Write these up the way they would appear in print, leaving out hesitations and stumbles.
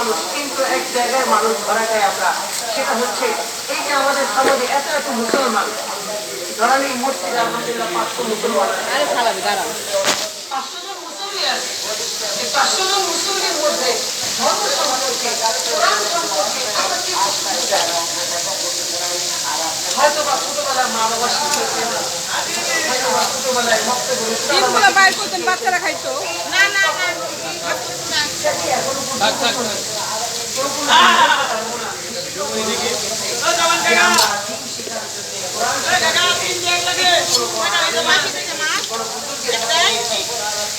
মানুষ, কিন্তু এক জায়গায় মানুষ ধরা যায় আমরা, সেটা হচ্ছে এই যে আমাদের সমাজে এত এত মুসলমান, ধরেন এই মসজিদে আলহামদুলিল্লাহ 500 মুসলমান, 500 জন মুসল্লি আছে। এই 500 জন মুসল্লির মধ্যে ধর্ম সম্পর্কে, কোরআন সম্পর্কে আমরা কি বুঝতে চাই? হয়তো বা ছোটবেলায় মা বাবা শিখিয়েছেন, হয়তো বা ছোটবেলায় বাচ্চারা খাইতো না না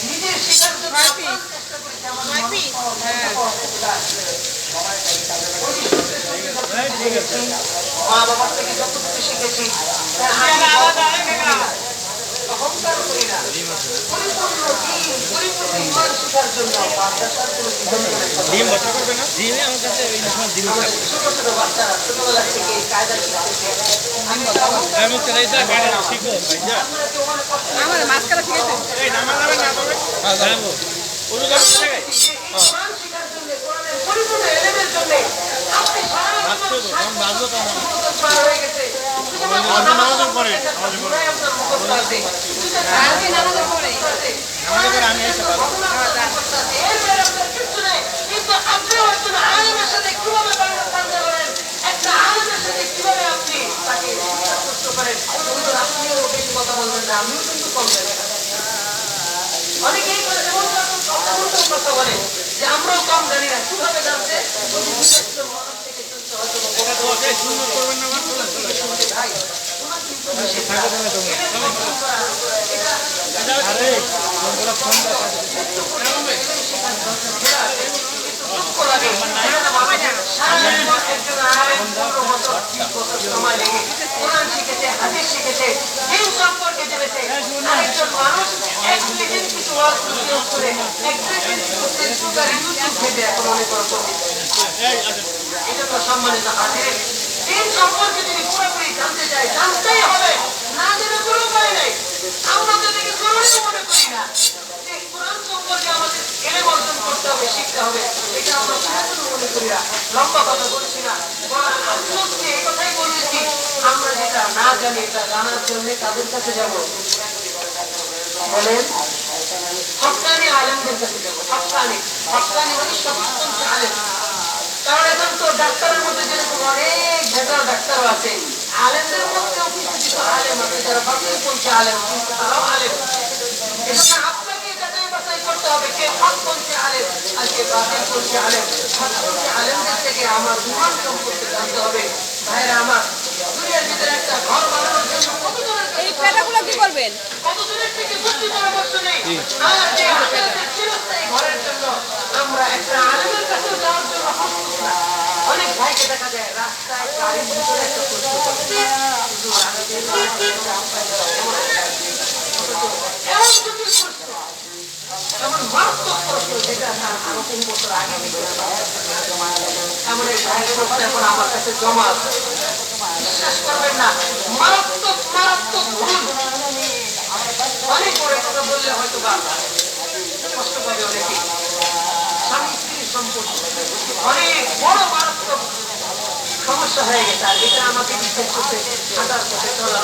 নিজের শেখার জন্য মা বাবার থেকে যতটুকু শিখেছি অহংকার করি না, পরিপূর্ণ দিন, পরিপূর্ণ ইমান শেখার জন্য মাদ্রাসার কোনো ছোট ছোট বাচ্চারা ছোটবেলা থেকে এই কায়দা শিখতেছে। আমাদের মাঝখানে ঠিক আছে পরিপূর্ণ এলেমের জন্য আপনি হয়ে গেছে কিন্তু আপনি একজন আলেমের সাথে কিভাবে বাংলা করেন, একটা আলেমের সাথে কিভাবে আপনি তাকে কষ্ট করেন। আপনিও বেশি কথা বলবেন না, আমিও কিন্তু কম জানি না। অনেকেই কথা বলে যে আমরাও কম জানি না, কিভাবে জানছে কোরআন শিখেছে, হাদিস শিখেছে, দিন সম্পর্কে জেনেছে। আরেকজন মানুষ এক সেকেন্ড কিছু ওয়াজ করে এক সেকেন্ড ইউটিউব থেকে এখন অনেক রকম, এটা তো সম্মানিত হাজির। দিন সম্পর্কে যদি পুরোপুরি জানতে চাই, জানতেই হবে, না জেনে কোনো উপায় নেই। আমরা তো এটাকে জরুরি মনে করি না যে কোরআন সম্পর্কে আমাদের জ্ঞান অর্জন করতে হবে, শিখতে হবে, এটা আমরা কোনো মনে করি না। লম্বা কথা বলছি না, আফসোসকে এই কথাই বলতেছি, আমরা যেটা না জানি এটা জানার জন্য তাদের কাছে যাবো, বলেন হক্কানি আলেমদের কাছে যাবো। হক্কানি মানে সত্যপন্থী আলেম। কারণ এখন তো ডাক্তারের মধ্যে যেরকম অনেক ভেজাল ডাক্তারও আছে, আলেমদের মধ্যেও কিছু কিছু আলেম আছে যারা বাতিলপন্থী আলেম, কিন্তু তারাও আলেম। এজন্য আপনাকে যাচাই বাছাই করতে হবে কে হকপন্থী আলেম আর কে বাতিলপন্থী আলেম। হকপন্থী আলেমদের থেকে আমার ইমান সম্পর্কে জানতে হবে। ভাইরা আমার, দুনিয়ার ভিতরে একটা ঘর বানানোর জন্য কতজনের এই পেটাগুলো কি করবেন? কতজনের থেকে বুদ্ধি পরামর্শ নেই, আর যে আখেরাতের চিরস্থায়ী ঘরের জন্য আমরা একটা আলেমের কাছে যাওয়ার জন্য প্রস্তুত না। অনেক ভাইকে দেখা যায় রাস্তায় গাড়ির ভিতরে একটা প্রশ্ন করে, এমন জটিল প্রশ্ন, এমন মারাত্মক প্রশ্ন যেটা আরো 3 বছর আগে এমন এক ভাইয়ের প্রশ্ন এখন আমার কাছে জমা আছে। বিশ্বাস করবেন না, মারাত্মক মারাত্মক ভুল। অনেক বড় কথা বললে হয়তো বা কষ্ট পাবে অনেকে। স্বামী স্ত্রীর সম্পর্ক অনেক বড় মারাত্মক সমস্যা হয়ে গেছে, আর এটা আমাকে বিশ্বাস করতে হাজার পথে চলা